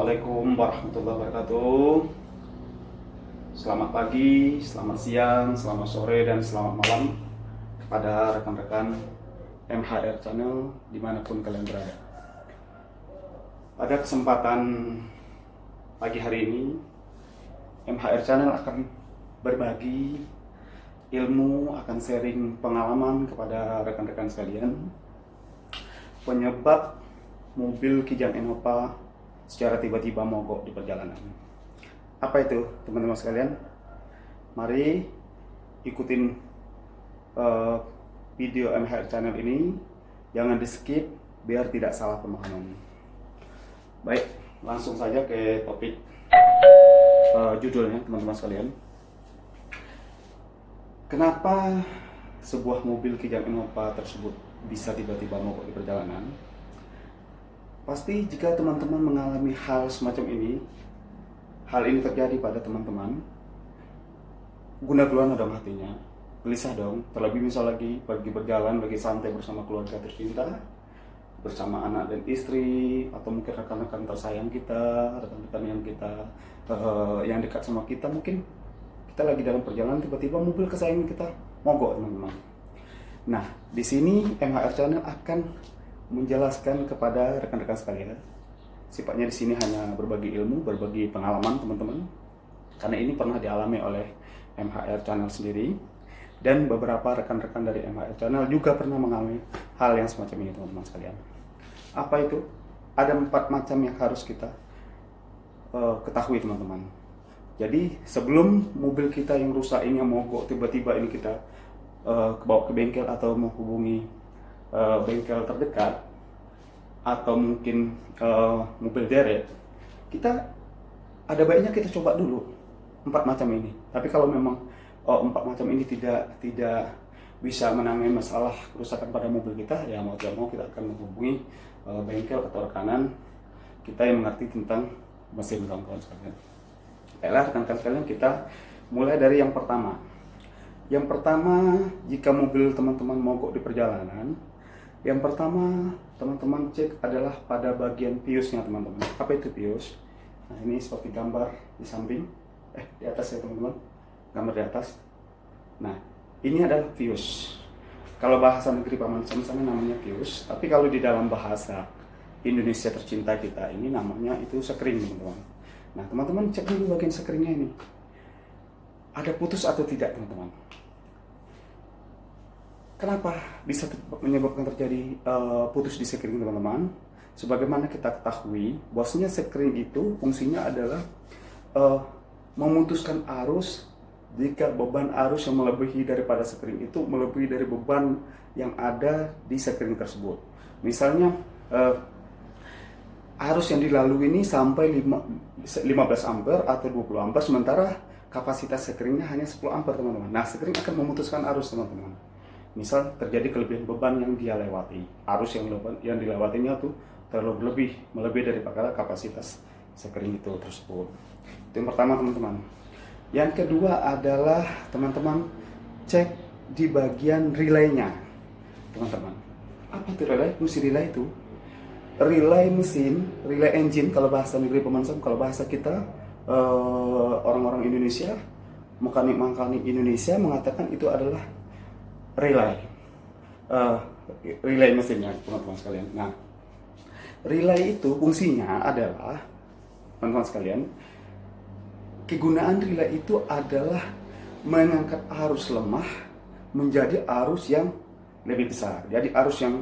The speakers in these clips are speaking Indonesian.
Assalamualaikum warahmatullahi wabarakatuh. Selamat pagi, selamat siang, selamat sore, dan selamat malam kepada rekan-rekan MHR Channel dimanapun kalian berada. Pada kesempatan pagi hari ini, MHR Channel akan berbagi ilmu, akan sharing pengalaman kepada rekan-rekan sekalian penyebab mobil Kijang Innova secara tiba-tiba mogok di perjalanan. Apa itu, teman-teman sekalian? Mari ikutin video MHR Channel ini, jangan di skip biar tidak salah pemahaman. Baik, langsung saja ke topik judulnya, teman-teman sekalian. Kenapa sebuah mobil Kijang Innova tersebut bisa tiba-tiba mogok di perjalanan? Pasti jika teman-teman mengalami hal semacam ini, hal ini terjadi pada teman-teman, guna keluar dong hatinya, gelisah dong. Terlebih misal lagi pergi berjalan, lagi santai bersama keluarga tercinta, bersama anak dan istri, atau mungkin rekan-rekan tersayang kita, rekan-rekan yang kita yang dekat sama kita. Mungkin kita lagi dalam perjalanan, tiba-tiba mobil kesayangan kita mogok, teman-teman. Nah, di sini MHR Channel akan menjelaskan kepada rekan-rekan sekalian. Sifatnya di sini hanya berbagi ilmu, berbagi pengalaman, teman-teman. Karena ini pernah dialami oleh MHR Channel sendiri, dan beberapa rekan-rekan dari MHR Channel juga pernah mengalami hal yang semacam ini, teman-teman sekalian. Apa itu? Ada 4 macam yang harus kita ketahui, teman-teman. Jadi sebelum mobil kita yang rusak ini, yang mogok tiba-tiba ini, kita bawa ke bengkel atau menghubungi bengkel terdekat, atau mungkin mobil deret, kita ada baiknya kita coba dulu 4 macam ini. Tapi kalau memang 4 macam ini tidak bisa menangani masalah kerusakan pada mobil kita, ya mau tidak mau kita akan menghubungi bengkel atau rekanan kita yang mengerti tentang mesin, kawan-kawan sekalian. Baiklah rekan-rekan sekalian, kita mulai dari yang pertama. Yang pertama, jika mobil teman-teman mogok di perjalanan, yang pertama teman-teman cek adalah pada bagian piusnya, teman-teman. Apa itu pius? Nah, ini seperti gambar di samping, di atas ya teman-teman, gambar di atas. Nah, ini adalah pius. Kalau bahasa negeri paman sana namanya pius, tapi kalau di dalam bahasa Indonesia tercinta kita ini namanya itu sekring, teman-teman. Nah, teman-teman cek dulu bagian sekringnya ini, ada putus atau tidak, teman-teman. Kenapa bisa menyebabkan terjadi putus di sekring, teman-teman? Sebagaimana kita ketahui, bahwasanya sekring itu fungsinya adalah memutuskan arus jika beban arus yang melebihi daripada sekring itu melebihi dari beban yang ada di sekring tersebut. Misalnya arus yang dilalui ini sampai 15 ampere atau 20 ampere, sementara kapasitas sekringnya hanya 10 ampere, teman-teman. Nah, sekring akan memutuskan arus, teman-teman. Misal terjadi kelebihan beban yang dia lewati, arus yang dilewatinya tuh terlebih melebihi daripada kapasitas sekring itu tersebut. Itu yang pertama, teman-teman. Yang kedua adalah teman-teman cek di bagian relaynya, teman-teman. Apa itu relay? Fungsi relay itu relay mesin, relay engine kalau bahasa negeri pemansam. Kalau bahasa kita orang-orang Indonesia, mekanik Indonesia mengatakan itu adalah relay, relay mesinnya, teman-teman sekalian. Nah, relay itu fungsinya adalah, teman-teman sekalian, kegunaan relay itu adalah mengangkat arus lemah menjadi arus yang lebih besar. Jadi arus yang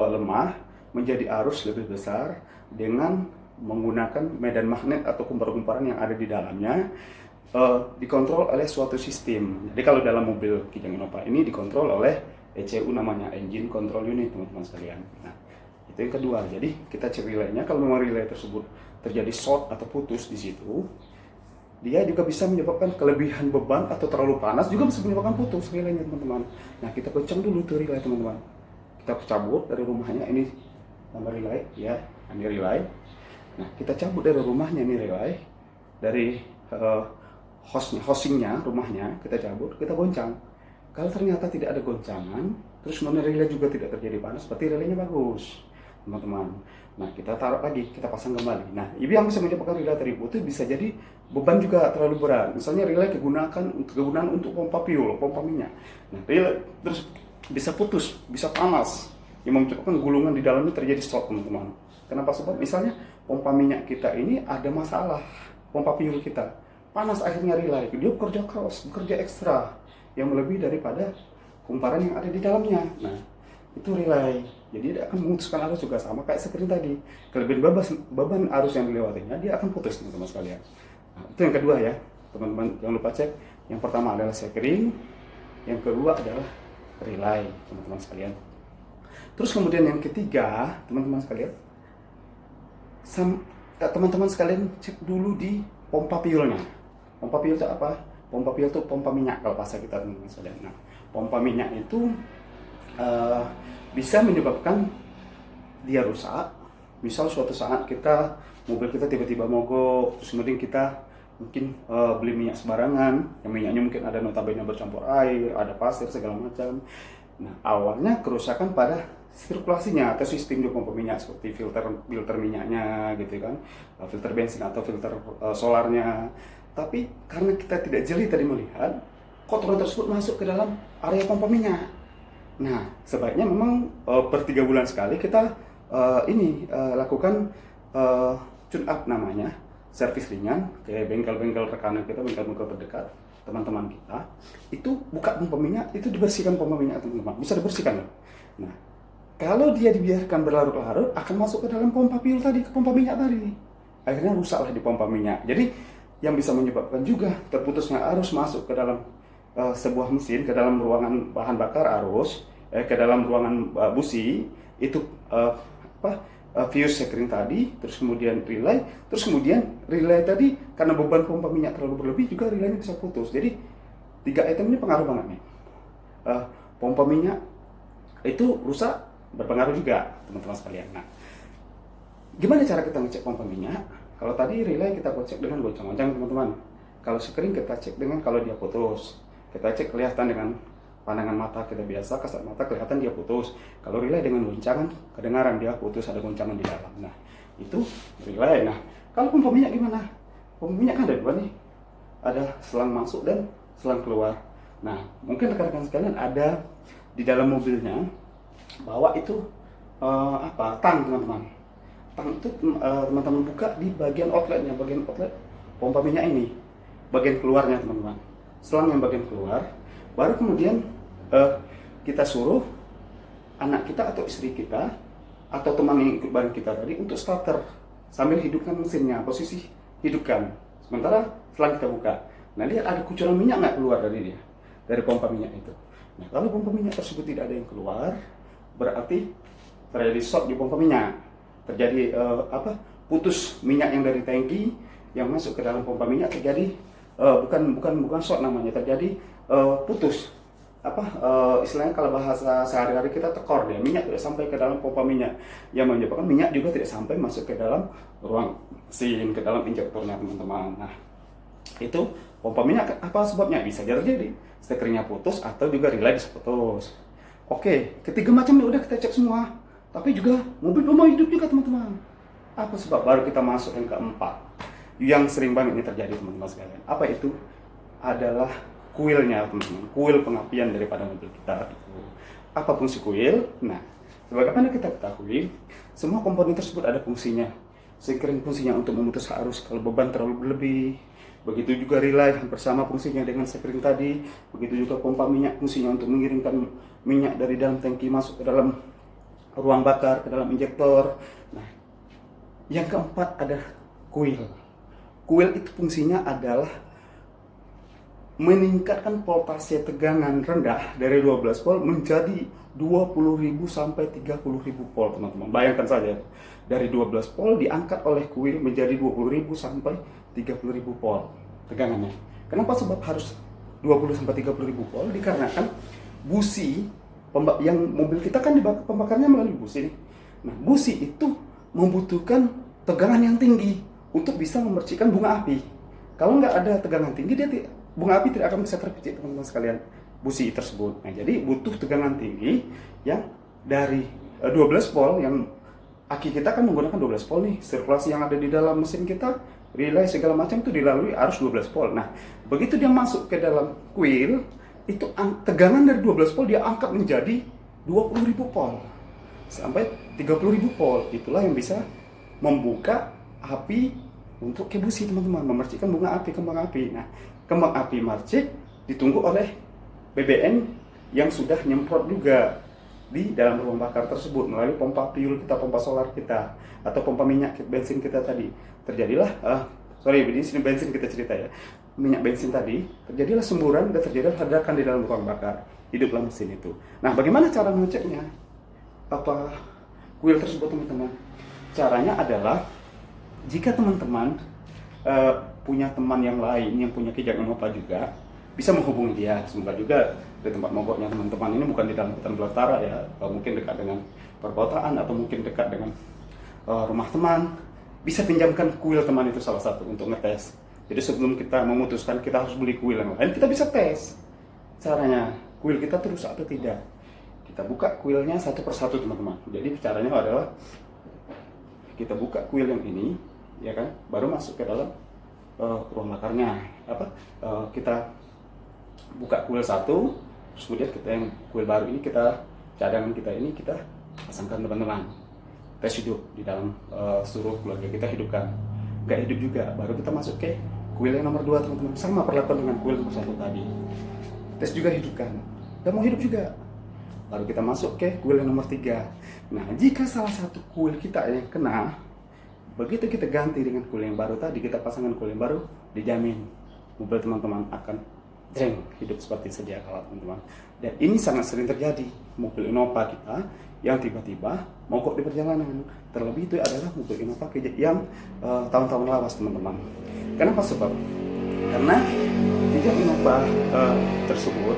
lemah menjadi arus lebih besar dengan menggunakan medan magnet atau kumparan-kumparan yang ada di dalamnya, dikontrol oleh suatu sistem. Jadi kalau dalam mobil Kijang Innova ini dikontrol oleh ECU, namanya Engine Control Unit, teman-teman sekalian. Nah, itu yang kedua. Jadi kita cek relaynya. Kalau memang relay tersebut terjadi short atau putus di situ, dia juga bisa menyebabkan kelebihan beban atau terlalu panas, juga bisa menyebabkan putus relaynya, teman-teman. Nah, kita kencang dulu tuh relay, teman-teman. Kita cabut dari rumahnya, ini nomor relay ya, ini relay. Nah, kita cabut dari rumahnya, ini relay, dari hostingnya, rumahnya, kita cabut, kita goncang. Kalau ternyata tidak ada goncangan, terus relay juga tidak terjadi panas, berarti relaynya bagus. teman-teman. Nah, kita taruh lagi, kita pasang kembali. Nah, ini yang bisa menyebabkan relay terhimpit itu bisa jadi beban juga terlalu berat. Misalnya relay kegunaan untuk pompa fuel, pompa minyak. Nah, relay terus bisa putus, bisa panas, yang menyebabkan gulungan di dalamnya terjadi short, teman-teman. Kenapa? Sebab misalnya pompa minyak kita ini ada masalah, pompa fuel kita panas, akhirnya relay dia bekerja keras, bekerja ekstra yang melebihi daripada kumparan yang ada di dalamnya. Nah, itu relay. Jadi dia akan memutuskan arus juga, sama kayak sekring tadi. Kelebihan beban arus yang dilewatinya dia akan putus, teman-teman sekalian. Nah, itu yang kedua ya, teman-teman jangan lupa cek. Yang pertama adalah sekring, yang kedua adalah relay, teman-teman sekalian. Terus kemudian yang ketiga, teman-teman sekalian, teman-teman sekalian cek dulu di pompa fuelnya. Pompa fuel itu apa? Pompa fuel itu pompa minyak kalau bahasa kita, teman-teman sekalian. Nah, pompa minyak itu bisa menyebabkan dia rusak. Misal suatu saat mobil kita tiba-tiba mogok, terus kemudian kita mungkin beli minyak sembarangan, yang minyaknya mungkin ada notabene bercampur air, ada pasir segala macam. Nah, awalnya kerusakan pada sirkulasinya atau sistem di pompa minyak, seperti filter minyaknya gitu kan, filter bensin atau filter solarnya. Tapi karena kita tidak jeli tadi melihat, kotoran tersebut masuk ke dalam area pompa minyak. Nah, sebaiknya memang per 3 bulan sekali kita lakukan tune up namanya, servis ringan ke bengkel-bengkel rekanan kita, bengkel-bengkel terdekat, teman-teman kita. Itu buka pompa minyak, itu dibersihkan pompa minyak, teman-teman. Bisa dibersihkan loh. Nah, kalau dia dibiarkan berlarut-larut, akan masuk ke dalam pompa fuel tadi, ke pompa minyak tadi. Akhirnya rusaklah di pompa minyak. Jadi yang bisa menyebabkan juga terputusnya arus masuk ke dalam sebuah mesin, ke dalam ruangan bahan bakar arus, ke dalam ruangan busi, itu fuse sekring tadi, terus kemudian relay tadi karena beban pompa minyak terlalu berlebih juga relaynya bisa putus. Jadi 3 item ini pengaruh banget nih. Pompa minyak itu rusak, berpengaruh juga, teman-teman sekalian. Nah, gimana cara kita ngecek pompa minyak? Kalau tadi relay kita cek dengan goncang-goncang, teman-teman. Kalau sekring kita cek dengan kalau dia putus. Kita cek kelihatan dengan pandangan mata kita biasa, kasat mata kelihatan dia putus. Kalau relay dengan goncangan, kedengaran dia putus, ada goncangan di dalam. Nah, itu relay. Nah, kalau pompa minyak gimana? Pompa minyak kan ada 2 nih. Ada selang masuk dan selang keluar. Nah, mungkin rekan-rekan sekalian ada di dalam mobilnya bawa itu tang, teman-teman. Tang itu teman-teman buka di bagian outletnya, bagian outlet pompa minyak ini, bagian keluarnya, teman-teman. Selang yang bagian keluar, baru kemudian kita suruh anak kita atau istri kita atau teman yang ikut bareng kita tadi untuk starter sambil hidupkan mesinnya, posisi hidupkan. Sementara selang kita buka, nah lihat ada kucuran minyak nggak keluar dari dia, dari pompa minyak itu. Nah, kalau pompa minyak tersebut tidak ada yang keluar, berarti terjadi short di pompa minyak. Terjadi putus minyak yang dari tangki yang masuk ke dalam pompa minyak, terjadi bukan short namanya, terjadi putus. Istilahnya kalau bahasa sehari-hari kita tekor, dia minyak tidak sampai ke dalam pompa minyak, yang menyebabkan minyak juga tidak sampai masuk ke dalam ruang mesin, ke dalam injektornya, teman-teman. Nah, itu pompa minyak apa sebabnya? Bisa terjadi stekeringnya putus atau juga relay bisa putus. Oke, ketiga macam ini udah kita cek semua. Tapi juga mobil belum mau hidup juga, teman-teman. Apa sebab? Baru kita masuk yang keempat, yang sering banget ini terjadi, teman-teman sekalian. Apa itu? Adalah kuilnya, teman-teman. Kuil pengapian daripada mobil kita. Apa fungsi kuil? Nah, sebagaimana kita ketahui, semua komponen tersebut ada fungsinya. Sekring fungsinya untuk memutus arus kalau beban terlalu berlebih. Begitu juga relay bersama fungsinya dengan sekring tadi. Begitu juga pompa minyak fungsinya untuk mengirimkan minyak dari dalam tangki masuk ke dalam ruang bakar, ke dalam injektor. Nah, yang keempat ada kuil. Kuil itu fungsinya adalah meningkatkan voltase tegangan rendah dari 12 volt menjadi 20.000 sampai 30.000 volt, teman-teman. Bayangkan saja, dari 12 volt diangkat oleh kuil menjadi 20.000 sampai 30.000 volt tegangannya. Kenapa? Sebab harus 20 sampai 30.000 volt dikarenakan busi yang mobil kita kan pembakarnya melalui busi nih. Nah, busi itu membutuhkan tegangan yang tinggi untuk bisa memercikan bunga api. Kalau nggak ada tegangan tinggi, bunga api tidak akan bisa terpicit, teman-teman sekalian, busi tersebut. Nah, jadi butuh tegangan tinggi yang dari 12 volt yang aki kita kan menggunakan 12 volt nih, sirkulasi yang ada di dalam mesin kita, relay segala macam itu dilalui arus 12 volt. Nah, begitu dia masuk ke dalam kuil, itu tegangan dari 12 volt dia angkat menjadi 20.000 volt sampai 30.000 volt. Itulah yang bisa membuka api untuk kebusi, teman-teman, memercikkan kembang api. Nah, kembang api mercik ditunggu oleh BBM yang sudah nyemprot juga di dalam ruang bakar tersebut melalui pompa fuel kita, pompa solar kita, atau pompa minyak bensin kita tadi. Terjadilah, di sini bensin kita cerita ya, minyak bensin tadi, terjadilah semburan dan terjadilah ledakan di dalam ruang bakar. Hiduplah mesin itu. Nah, bagaimana cara mengeceknya? Apa kuil tersebut, teman-teman? Caranya adalah jika teman-teman punya teman yang lain yang punya kijang Innova juga, bisa menghubungi dia. Semoga juga di tempat mogoknya teman-teman ini bukan di dalam hutan belantara ya, mungkin dekat dengan perkotaan atau mungkin dekat dengan rumah teman. Bisa pinjamkan kuil teman itu salah satu untuk ngetes. Jadi sebelum kita memutuskan kita harus beli kuil yang lain, kita bisa tes caranya kuil kita itu rusak atau tidak. Kita buka kuilnya satu persatu, teman-teman. Jadi caranya adalah kita buka kuil yang ini, ya kan, baru masuk ke dalam ruang bakarnya. Kita buka kuil satu, terus kemudian kita yang kuil baru ini, kita cadangan kita ini kita pasangkan, teman-teman. Tes hidup di dalam seluruh keluarga kita hidupkan. Nggak hidup juga, baru kita masuk ke kuil yang nomor 2, teman-teman. Sama perlakuan dengan kuil nomor 1 tadi. Tes juga hidupkan. Dan mau hidup juga, baru kita masuk ke kuil yang nomor 3. Nah, jika salah satu kuil kita yang kena, begitu kita ganti dengan kuil yang baru tadi, kita pasangkan kuil yang baru, dijamin mobil teman-teman akan jeng hidup seperti sedia kala, teman-teman. Dan ini sangat sering terjadi, mobil Innova kita yang tiba-tiba mogok di perjalanan. Terlebih itu adalah mobil Innova yang tahun-tahun lawas, teman-teman. Kenapa? Sebab karena kijang Innova tersebut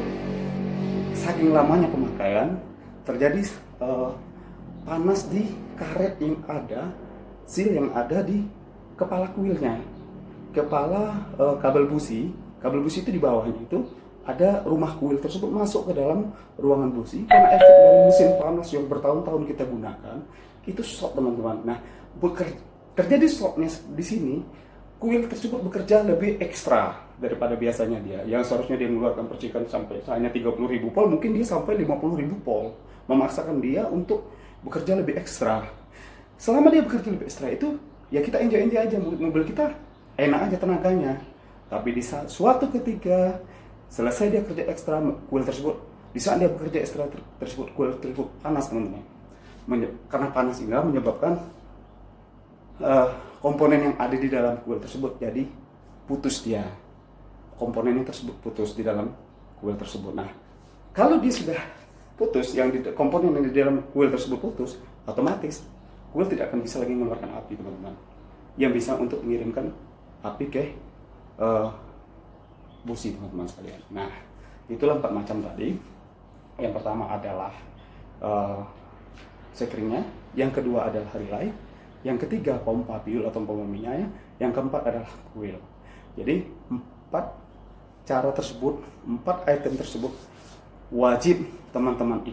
saking lamanya pemakaian, terjadi panas di karet yang ada, seal yang ada di kepala kuilnya, kepala kabel busi itu di bawahnya itu ada rumah kuil tersebut masuk ke dalam ruangan busi karena efek dari mesin panas yang bertahun-tahun kita gunakan itu shock, teman-teman. Nah, terjadi shocknya di sini, kuil tersebut bekerja lebih ekstra daripada biasanya dia, yang seharusnya dia mengeluarkan percikan sampai hanya 30.000 volt, mungkin dia sampai 50.000 volt, memaksakan dia untuk bekerja lebih ekstra. Selama dia bekerja lebih ekstra itu, ya kita enjoy aja, mobil kita enak aja tenaganya. Tapi di saat suatu ketika selesai dia kerja ekstra kuil tersebut, di saat dia bekerja ekstra tersebut, kuil tersebut panas, teman-teman. Karena panas ini menyebabkan komponen yang ada di dalam kuil tersebut jadi putus dia. Komponennya tersebut putus di dalam kuil tersebut. Nah, kalau dia sudah putus, komponen yang di dalam kuil tersebut putus, otomatis kuil tidak akan bisa lagi mengeluarkan api, teman-teman, yang bisa untuk mengirimkan api ke busi, teman-teman sekalian. Nah, itulah 4 macam tadi. Yang pertama adalah sekringnya, yang kedua adalah relay, yang ketiga pompa fuel atau pompa minyaknya, yang keempat adalah kuil. Jadi 4 cara tersebut, 4 item tersebut wajib teman-teman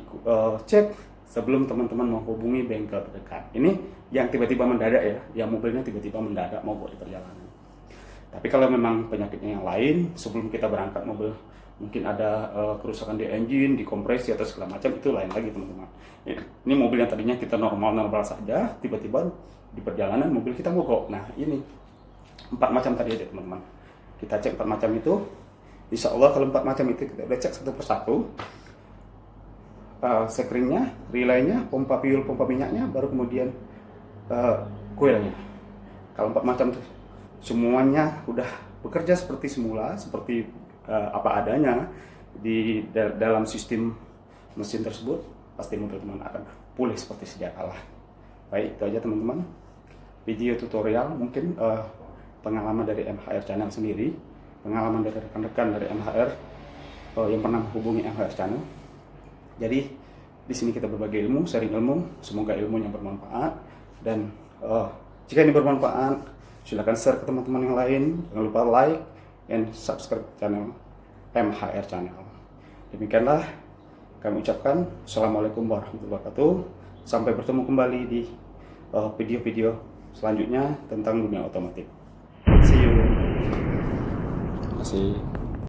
cek sebelum teman-teman menghubungi bengkel terdekat. Ini yang tiba-tiba mendadak ya, yang mobilnya tiba-tiba mendadak mogok di perjalanan. Tapi kalau memang penyakitnya yang lain, sebelum kita berangkat mobil mungkin ada kerusakan di engine, di kompresi atau segala macam, itu lain lagi, teman-teman. Ini mobil yang tadinya kita normal saja, tiba-tiba di perjalanan mobil kita mogok. Nah, ini 4 macam tadi aja, teman-teman. Kita cek 4 macam itu. Insya Allah kalau 4 macam itu kita udah cek satu persatu, sekringnya, relaynya, pompa fuel, pompa minyaknya, baru kemudian kuilnya. Kalau 4 macam itu semuanya udah bekerja seperti semula, seperti apa adanya di dalam sistem mesin tersebut, pasti mobil teman akan pulih seperti sedia kala. Baik, itu aja, teman-teman, video tutorial, mungkin pengalaman dari MHR Channel sendiri, pengalaman dari rekan-rekan dari MHR yang pernah menghubungi MHR Channel. Jadi di sini kita berbagi ilmu, sharing ilmu, semoga ilmunya bermanfaat. Dan jika ini bermanfaat, silakan share ke teman-teman yang lain. Jangan lupa like and subscribe channel MHR Channel. Demikianlah kami ucapkan. Assalamualaikum warahmatullahi wabarakatuh. Sampai bertemu kembali di video-video selanjutnya tentang dunia otomotif. See you. Terima kasih.